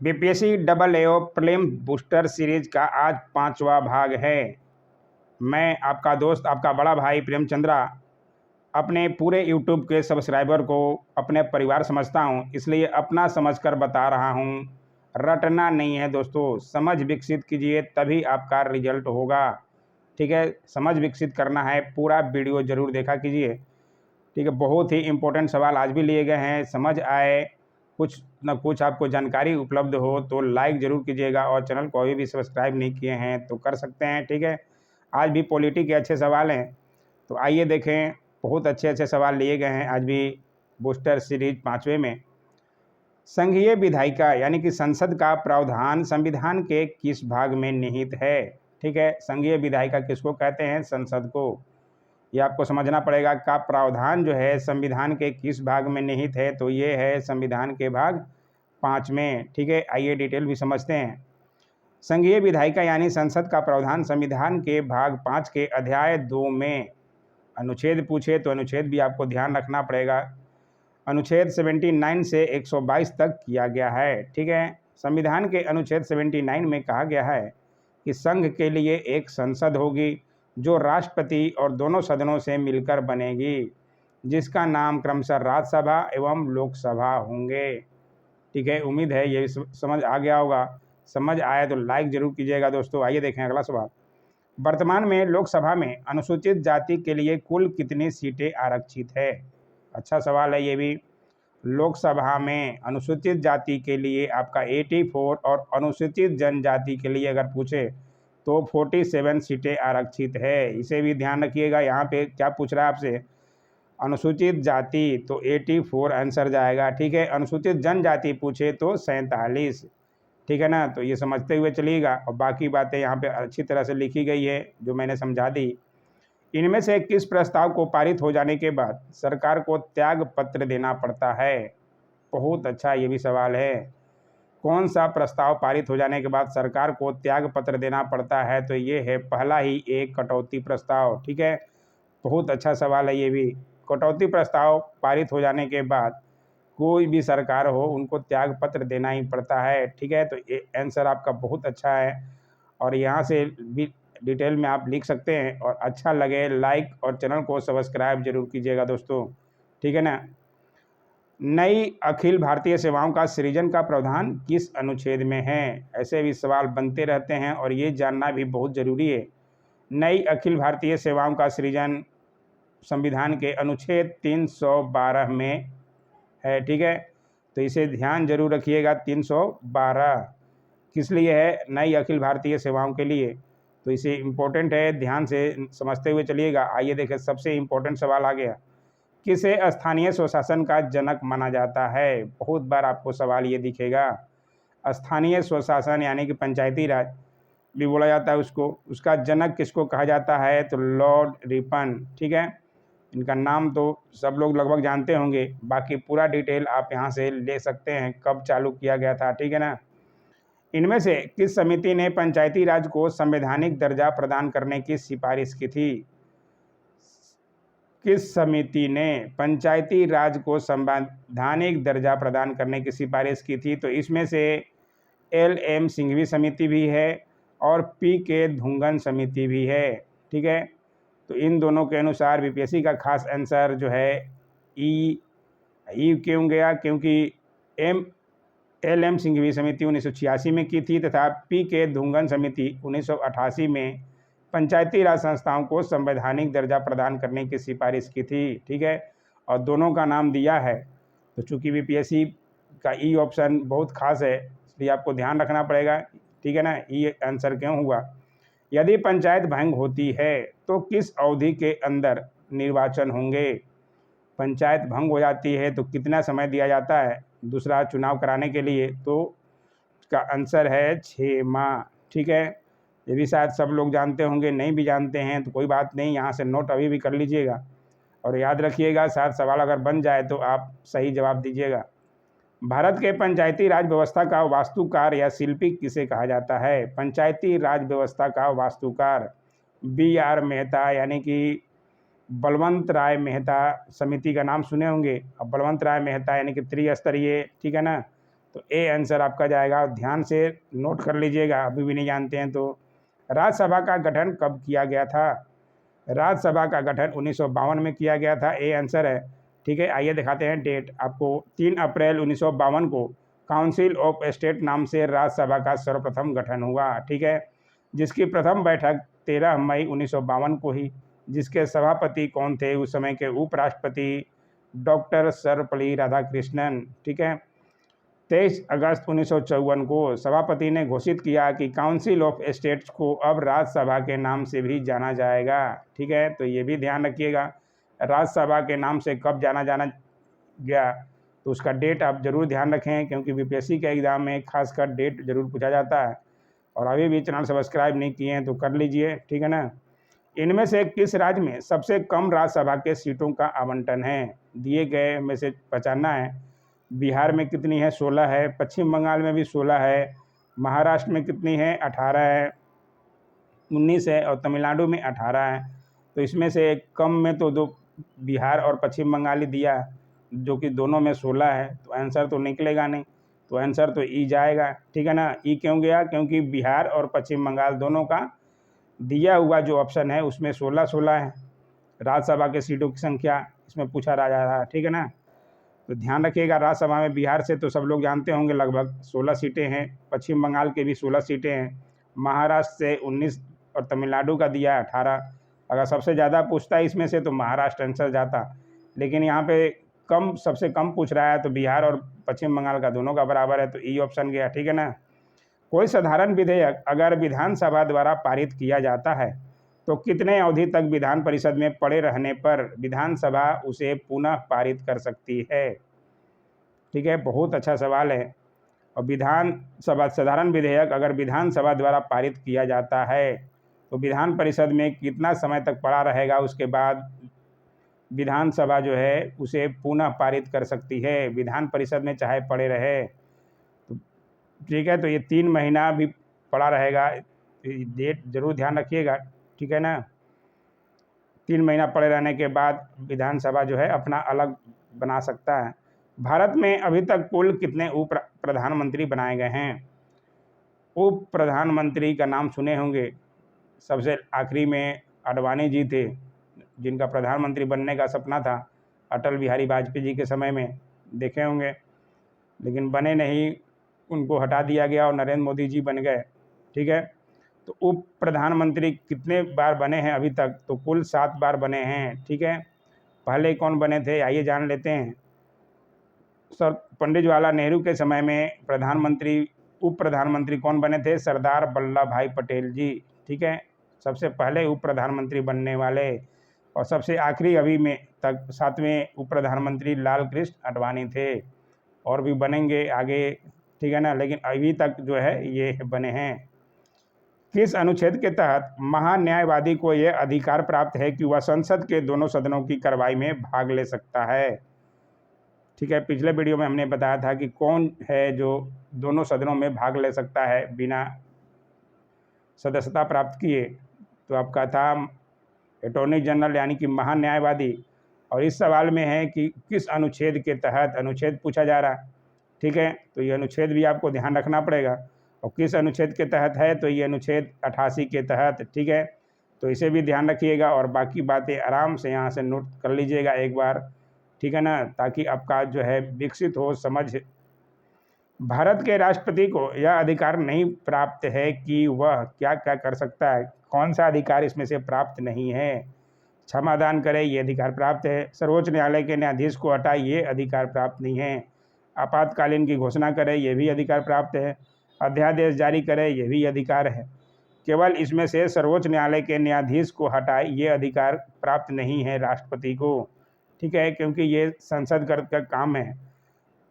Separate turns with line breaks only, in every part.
BPSC double एओ prelim booster series का आज 5वां भाग है। मैं आपका दोस्त, आपका बड़ा भाई प्रेमचंद्रा अपने पूरे यूट्यूब के सब्सक्राइबर को अपने परिवार समझता हूं, इसलिए अपना समझकर बता रहा हूं। रटना नहीं है दोस्तों, समझ विकसित कीजिए तभी आपका रिजल्ट होगा। ठीक है, समझ विकसित करना है, पूरा वीडियो ज़रूर देखा कीजिए। ठीक है, बहुत ही इम्पोर्टेंट सवाल आज भी लिए गए हैं। समझ आए, कुछ न कुछ आपको जानकारी उपलब्ध हो तो लाइक ज़रूर कीजिएगा, और चैनल को अभी भी सब्सक्राइब नहीं किए हैं तो कर सकते हैं। ठीक है, आज भी पॉलिटी के अच्छे सवाल हैं, तो आइए देखें। बहुत अच्छे अच्छे सवाल लिए गए हैं आज भी बूस्टर सीरीज 5वें में। संघीय विधायिका यानी कि संसद का प्रावधान संविधान के किस भाग में निहित है? ठीक है, संघीय विधायिका किसको कहते हैं? संसद को। ये आपको समझना पड़ेगा। का प्रावधान जो है संविधान के किस भाग में निहित है? तो ये है संविधान के भाग 5 में। ठीक है, आइए डिटेल भी समझते हैं। संघीय विधायिका यानी संसद का प्रावधान संविधान के भाग 5 के अध्याय 2 में अनुच्छेद पूछे तो अनुच्छेद भी आपको ध्यान रखना पड़ेगा। अनुच्छेद 79 से 122 तक किया गया है। ठीक है, संविधान के अनुच्छेद 79 में कहा गया है कि संघ के लिए एक संसद होगी जो राष्ट्रपति और दोनों सदनों से मिलकर बनेगी, जिसका नाम क्रमशः राज्यसभा एवं लोकसभा होंगे। ठीक है, उम्मीद है ये समझ आ गया होगा। समझ आया तो लाइक जरूर कीजिएगा दोस्तों। आइए देखें अगला सवाल। वर्तमान में लोकसभा में अनुसूचित जाति के लिए कुल कितनी सीटें आरक्षित है? अच्छा सवाल है ये भी। लोकसभा में अनुसूचित जाति के लिए आपका 84 और अनुसूचित जनजाति के लिए अगर पूछे तो 47 सीटें आरक्षित है। इसे भी ध्यान रखिएगा। यहाँ पे क्या पूछ रहा है आपसे? अनुसूचित जाति तो 84 आंसर जाएगा। ठीक है, अनुसूचित जनजाति पूछे तो 47। ठीक है ना, तो ये समझते हुए चलिएगा, और बाकी बातें यहाँ पे अच्छी तरह से लिखी गई है जो मैंने समझा दी। इनमें से किस प्रस्ताव को पारित हो जाने के बाद सरकार को त्याग पत्र देना पड़ता है? बहुत अच्छा ये भी सवाल है। कौन सा प्रस्ताव पारित हो जाने के बाद सरकार को त्याग पत्र देना पड़ता है? तो ये है पहला ही एक कटौती प्रस्ताव। ठीक है, बहुत अच्छा सवाल है ये भी। कटौती प्रस्ताव पारित हो जाने के बाद कोई भी सरकार हो उनको त्याग पत्र देना ही पड़ता है। ठीक है, तो ये आंसर आपका बहुत अच्छा है, और यहाँ से भी डिटेल में आप लिख सकते हैं। और अच्छा लगे लाइक और चैनल को सब्सक्राइब जरूर कीजिएगा दोस्तों। ठीक है ना। नई अखिल भारतीय सेवाओं का सृजन का प्रावधान किस अनुच्छेद में है? ऐसे भी सवाल बनते रहते हैं और ये जानना भी बहुत ज़रूरी है। नई अखिल भारतीय सेवाओं का सृजन संविधान के अनुच्छेद 312 में है। ठीक है, तो इसे ध्यान जरूर रखिएगा। 312 किस लिए है? नई अखिल भारतीय सेवाओं के लिए। तो इसे इम्पोर्टेंट है, ध्यान से समझते हुए चलिएगा। आइए देखें, सबसे इम्पोर्टेंट सवाल आ गया। किसे स्थानीय स्वशासन का जनक माना जाता है? बहुत बार आपको सवाल ये दिखेगा। स्थानीय स्वशासन यानी कि पंचायती राज भी बोला जाता है उसको, उसका जनक किसको कहा जाता है? तो लॉर्ड रिपन। ठीक है, इनका नाम तो सब लोग लगभग जानते होंगे, बाकी पूरा डिटेल आप यहाँ से ले सकते हैं, कब चालू किया गया था। ठीक है ना। इनमें से किस समिति ने पंचायती राज को संवैधानिक दर्जा प्रदान करने की सिफारिश की थी? किस समिति ने पंचायती राज को संवैधानिक दर्जा प्रदान करने की सिफारिश की थी? तो इसमें से LM सिंघवी समिति भी है और PK धुंगन समिति भी है। ठीक है, तो इन दोनों के अनुसार बीपीएससी का खास आंसर जो है ई क्यों गया? क्योंकि LM सिंघवी समिति 1986 में की थी, तथा PK धुंगन समिति 1988 में पंचायती राज संस्थाओं को संवैधानिक दर्जा प्रदान करने की सिफारिश की थी। ठीक है, और दोनों का नाम दिया है। तो चूंकि बीपीएससी का ई ऑप्शन बहुत खास है, इसलिए आपको ध्यान रखना पड़ेगा। ठीक है ना, ये आंसर क्यों हुआ? यदि पंचायत भंग होती है तो किस अवधि के अंदर निर्वाचन होंगे? पंचायत भंग हो जाती है तो कितना समय दिया जाता है दूसरा चुनाव कराने के लिए? तो इसका आंसर है 6 माह। ठीक है, ये भी शायद सब लोग जानते होंगे, नहीं भी जानते हैं तो कोई बात नहीं, यहाँ से नोट अभी भी कर लीजिएगा और याद रखिएगा। शायद सवाल अगर बन जाए तो आप सही जवाब दीजिएगा। भारत के पंचायती राज व्यवस्था का वास्तुकार या शिल्पी किसे कहा जाता है? पंचायती राज व्यवस्था का वास्तुकार BR मेहता यानी कि बलवंत राय मेहता समिति का नाम सुने होंगे। अब बलवंत राय मेहता यानी कि त्रिस्तरीय, ठीक है ना, तो ए आंसर आपका जाएगा। ध्यान से नोट कर लीजिएगा, अभी भी नहीं जानते हैं तो। राज्यसभा का गठन कब किया गया था? राज्यसभा का गठन 1952 में किया गया था, ए आंसर है। ठीक है, आइए दिखाते हैं डेट आपको। 3 अप्रैल 1952 को काउंसिल ऑफ स्टेट नाम से राज्यसभा का सर्वप्रथम गठन हुआ। ठीक है, जिसकी प्रथम बैठक 13 मई 1952 को ही, जिसके सभापति कौन थे उस समय के? उपराष्ट्रपति डॉक्टर सर्वपल्ली राधाकृष्णन। ठीक है, 23 अगस्त 1954 को सभापति ने घोषित किया कि काउंसिल ऑफ स्टेट्स को अब राज्यसभा के नाम से भी जाना जाएगा। ठीक है, तो ये भी ध्यान रखिएगा, राज्यसभा के नाम से कब जाना गया, तो उसका डेट आप जरूर ध्यान रखें, क्योंकि यूपीएससी के एग्ज़ाम में खासकर डेट जरूर पूछा जाता है। और अभी भी चैनल सब्सक्राइब नहीं किए हैं तो कर लीजिए। ठीक है ना। इनमें से किस राज्य में सबसे कम राज्यसभा के सीटों का आवंटन है? दिए गए में से पहचानना है। बिहार में कितनी है? 16 है। पश्चिम बंगाल में भी 16 है। महाराष्ट्र में कितनी है? 18 है। 19 है। और तमिलनाडु में 18 है। तो इसमें से कम में तो दो बिहार और पश्चिम बंगाल ही दिया, जो कि दोनों में 16 है। तो आंसर तो निकलेगा नहीं, तो आंसर तो ई जाएगा। ठीक है ना। ई क्यों गया? क्योंकि बिहार और पश्चिम बंगाल दोनों का दिया हुआ जो ऑप्शन है उसमें 16-16 है राज्यसभा के सीटों की संख्या, इसमें पूछा जा रहा था। ठीक है ना। तो ध्यान रखिएगा, राज्यसभा में बिहार से तो सब लोग जानते होंगे लगभग 16 सीटें हैं, पश्चिम बंगाल के भी 16 सीटें हैं, महाराष्ट्र से 19 और तमिलनाडु का दिया 18। अगर सबसे ज़्यादा पूछता है इसमें से तो महाराष्ट्र आंसर जाता, लेकिन यहाँ पे कम, सबसे कम पूछ रहा है, तो बिहार और पश्चिम बंगाल का दोनों का बराबर है, तो ई ऑप्शन गया। ठीक है ना। कोई साधारण विधेयक अगर विधानसभा द्वारा पारित किया जाता है तो कितने अवधि तक विधान परिषद में पड़े रहने पर विधानसभा उसे पुनः पारित कर सकती है? ठीक है, बहुत अच्छा सवाल है। और विधानसभा, साधारण विधेयक अगर विधानसभा द्वारा पारित किया जाता है तो विधान परिषद में कितना समय तक पड़ा रहेगा, उसके बाद विधानसभा जो है उसे पुनः पारित कर सकती है, विधान परिषद में चाहे पड़े रहे। तो ठीक है, तो ये 3 महीना भी पड़ा रहेगा, डेट जरूर ध्यान रखिएगा। ठीक है ना। 3 महीना पड़े रहने के बाद विधानसभा जो है अपना अलग बना सकता है। भारत में अभी तक कुल कितने उप प्रधानमंत्री बनाए गए हैं? उप प्रधानमंत्री का नाम सुने होंगे, सबसे आखिरी में आडवाणी जी थे, जिनका प्रधानमंत्री बनने का सपना था अटल बिहारी वाजपेयी जी के समय में, देखे होंगे, लेकिन बने नहीं, उनको हटा दिया गया और नरेंद्र मोदी जी बन गए। ठीक है, तो उप प्रधानमंत्री कितने बार बने हैं अभी तक? तो कुल 7 बार बने हैं। ठीक है, पहले कौन बने थे आइए जान लेते हैं। सर पंडित जवाहरलाल नेहरू के समय में प्रधानमंत्री, उप प्रधानमंत्री कौन बने थे? सरदार वल्लभ भाई पटेल जी। ठीक है, सबसे पहले उप प्रधानमंत्री बनने वाले। और सबसे आखिरी अभी में तक 7वें उप प्रधानमंत्री लाल कृष्ण आडवाणी थे, और भी बनेंगे आगे। ठीक है ना, लेकिन अभी तक जो है ये बने हैं। किस अनुच्छेद के तहत महान्यायवादी को यह अधिकार प्राप्त है कि वह संसद के दोनों सदनों की कार्रवाई में भाग ले सकता है? ठीक है, पिछले वीडियो में हमने बताया था कि कौन है जो दोनों सदनों में भाग ले सकता है बिना सदस्यता प्राप्त किए। तो आपका था अटॉर्नी जनरल, यानी कि महान्यायवादी। और इस सवाल में है कि किस अनुच्छेद के तहत, अनुच्छेद पूछा जा रहा है। ठीक है, तो ये अनुच्छेद भी आपको ध्यान रखना पड़ेगा, और किस अनुच्छेद के तहत है, तो ये अनुच्छेद 88 के तहत। ठीक है, तो इसे भी ध्यान रखिएगा, और बाकी बातें आराम से यहाँ से नोट कर लीजिएगा एक बार। ठीक है ना, ताकि आपका जो है विकसित हो समझ। भारत के राष्ट्रपति को यह अधिकार नहीं प्राप्त है कि वह क्या क्या कर सकता है? कौन सा अधिकार इसमें से प्राप्त नहीं है? क्षमादान करे, ये अधिकार प्राप्त है। सर्वोच्च न्यायालय के न्यायाधीश को हटाए, ये अधिकार प्राप्त नहीं है। आपातकालीन की घोषणा करे, ये भी अधिकार प्राप्त है। अध्यादेश जारी करे, ये भी अधिकार है। केवल इसमें से सर्वोच्च न्यायालय के न्यायाधीश को हटाए, ये अधिकार प्राप्त नहीं है राष्ट्रपति को। ठीक है, क्योंकि ये संसद का काम है।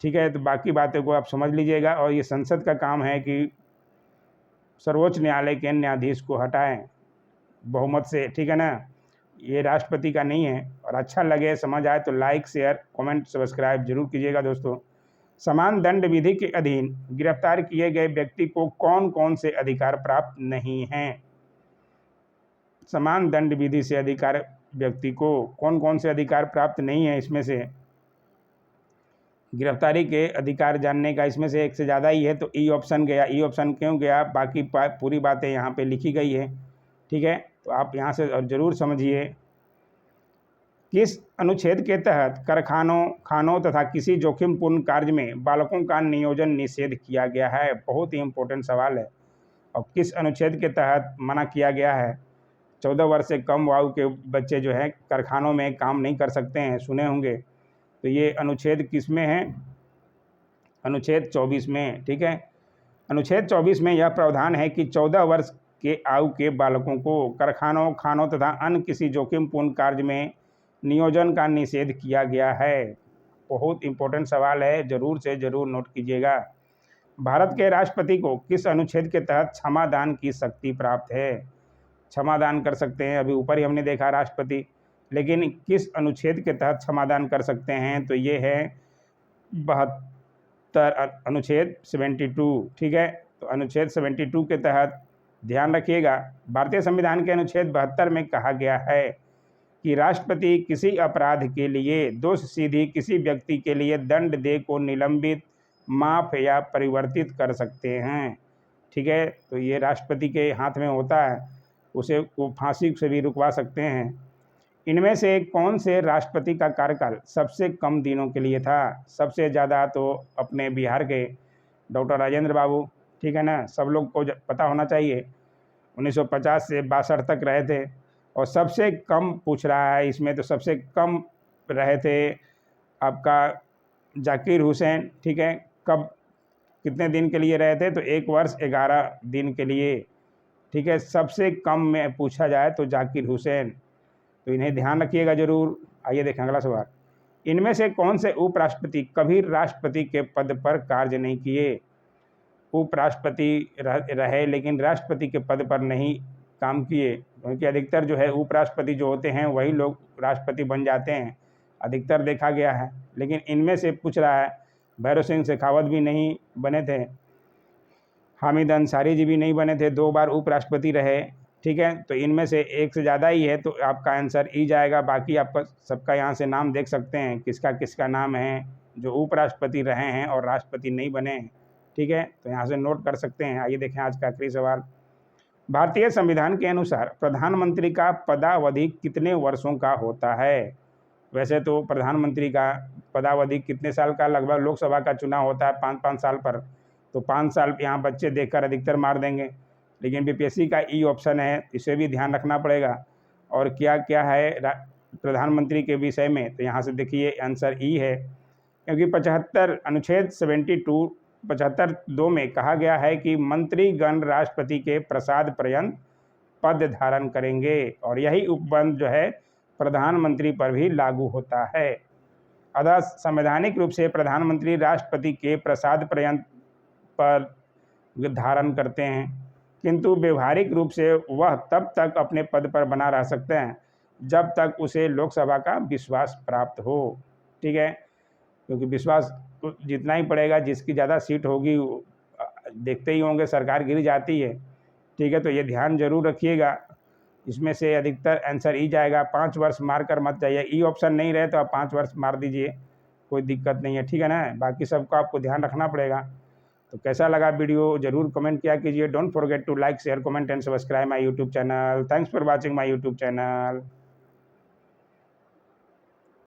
ठीक है, तो बाकी बातों को आप समझ लीजिएगा, और ये संसद का काम है कि सर्वोच्च न्यायालय के न्यायाधीश को हटाएं बहुमत से। ठीक है ना, ये राष्ट्रपति का नहीं है। और अच्छा लगे, समझ आए तो लाइक, शेयर, कमेंट, सब्सक्राइब जरूर कीजिएगा दोस्तों। समान दंड विधि के अधीन गिरफ्तार किए गए व्यक्ति को कौन कौन से अधिकार प्राप्त नहीं हैं? समान दंड विधि से अधिकार व्यक्ति को कौन कौन से अधिकार प्राप्त नहीं है? इसमें से गिरफ्तारी के अधिकार जानने का इसमें से एक से ज़्यादा ही है, तो ई ऑप्शन गया। ई ऑप्शन क्यों गया, बाकी पूरी बातें यहाँ पे लिखी गई है, ठीक है। तो आप यहाँ से ज़रूर समझिए। किस अनुच्छेद के तहत कारखानों, खानों तथा किसी जोखिमपूर्ण कार्य में बालकों का नियोजन निषेध किया गया है? बहुत ही इम्पोर्टेंट सवाल है। और किस अनुच्छेद के तहत मना किया गया है? 14 वर्ष से कम आयु के बच्चे जो हैं कारखानों में काम नहीं कर सकते हैं, सुने होंगे। तो ये अनुच्छेद किस में है? अनुच्छेद 24 में, ठीक है। अनुच्छेद 24 में यह प्रावधान है कि 14 वर्ष के आयु के बालकों को कारखानों, खानों तथा अन्य किसी जोखिमपूर्ण कार्य में नियोजन का निषेध किया गया है। बहुत इंपॉर्टेंट सवाल है, जरूर से जरूर नोट कीजिएगा। भारत के राष्ट्रपति को किस अनुच्छेद के तहत क्षमादान की शक्ति प्राप्त है? क्षमादान कर सकते हैं, अभी ऊपर ही हमने देखा राष्ट्रपति, लेकिन किस अनुच्छेद के तहत क्षमादान कर सकते हैं? तो ये है 72, अनुच्छेद 72, ठीक है। तो अनुच्छेद 72 के तहत ध्यान रखिएगा, भारतीय संविधान के अनुच्छेद 72 में कहा गया है कि राष्ट्रपति किसी अपराध के लिए दोष सीधी किसी व्यक्ति के लिए दंड दे को निलंबित, माफ या परिवर्तित कर सकते हैं, ठीक है। तो ये राष्ट्रपति के हाथ में होता है, उसे वो फांसी से भी रुकवा सकते हैं। इनमें से कौन से राष्ट्रपति का कार्यकाल सबसे कम दिनों के लिए था? सबसे ज़्यादा तो अपने बिहार के डॉक्टर राजेंद्र बाबू, ठीक है ना, सब लोग को पता होना चाहिए। 1950 से 62 तक रहे थे। और सबसे कम पूछ रहा है इसमें, तो सबसे कम रहे थे आपका जाकिर हुसैन, ठीक है। कब, कितने दिन के लिए रहे थे? तो 1 वर्ष 11 दिन के लिए, ठीक है। सबसे कम में पूछा जाए तो जाकिर हुसैन, तो इन्हें ध्यान रखिएगा जरूर। आइए देखें अगला सवाल। इनमें से कौन से उपराष्ट्रपति कभी राष्ट्रपति के पद पर कार्य नहीं किए? उपराष्ट्रपति रहे लेकिन राष्ट्रपति के पद पर नहीं काम किए, क्योंकि अधिकतर जो है उपराष्ट्रपति जो होते हैं वही लोग राष्ट्रपति बन जाते हैं, अधिकतर देखा गया है। लेकिन इनमें से पूछ रहा है, भैरव सिंह शेखावत भी नहीं बने थे, हामिद अंसारी जी भी नहीं बने थे, 2 बार उपराष्ट्रपति रहे, ठीक है। तो इनमें से एक से ज़्यादा ही है, तो आपका आंसर ई जाएगा। बाकी आपका सबका यहाँ से नाम देख सकते हैं, किसका किसका नाम है जो उपराष्ट्रपति रहे हैं और राष्ट्रपति नहीं बने हैं, ठीक है। तो यहाँ से नोट कर सकते हैं। आइए देखें आज का आखिरी सवाल। भारतीय संविधान के अनुसार प्रधानमंत्री का पदावधि कितने वर्षों का होता है? वैसे तो प्रधानमंत्री का पदावधि कितने साल का, लगभग लोकसभा का चुनाव होता है 5-5 साल पर, तो 5 साल यहाँ बच्चे देखकर अधिकतर मार देंगे। लेकिन बीपीएससी का ई ऑप्शन है, इसे भी ध्यान रखना पड़ेगा। और क्या क्या है प्रधानमंत्री के विषय में, तो यहाँ से देखिए आंसर ई है, क्योंकि 75 अनुच्छेद 75(2) में कहा गया है कि मंत्रीगण राष्ट्रपति के प्रसाद पर्यंत पद धारण करेंगे, और यही उपबंध जो है प्रधानमंत्री पर भी लागू होता है। अतः संवैधानिक रूप से प्रधानमंत्री राष्ट्रपति के प्रसाद पर्यंत पद धारण करते हैं, किंतु व्यवहारिक रूप से वह तब तक अपने पद पर बना रह सकते हैं जब तक उसे लोकसभा का विश्वास प्राप्त हो, ठीक है। क्योंकि विश्वास तो जितना ही पड़ेगा, जिसकी ज़्यादा सीट होगी, देखते ही होंगे सरकार गिर जाती है, ठीक है। तो ये ध्यान जरूर रखिएगा। इसमें से अधिकतर आंसर ई जाएगा। 5 वर्ष मार कर मत जाइए, ई ऑप्शन नहीं रहे तो आप 5 वर्ष मार दीजिए, कोई दिक्कत नहीं है, ठीक है ना। बाकी सबको आपको ध्यान रखना पड़ेगा। तो कैसा लगा वीडियो जरूर कमेंट किया कीजिए। Don't forget to like, share, comment and subscribe my YouTube channel. Thanks for watching my YouTube channel.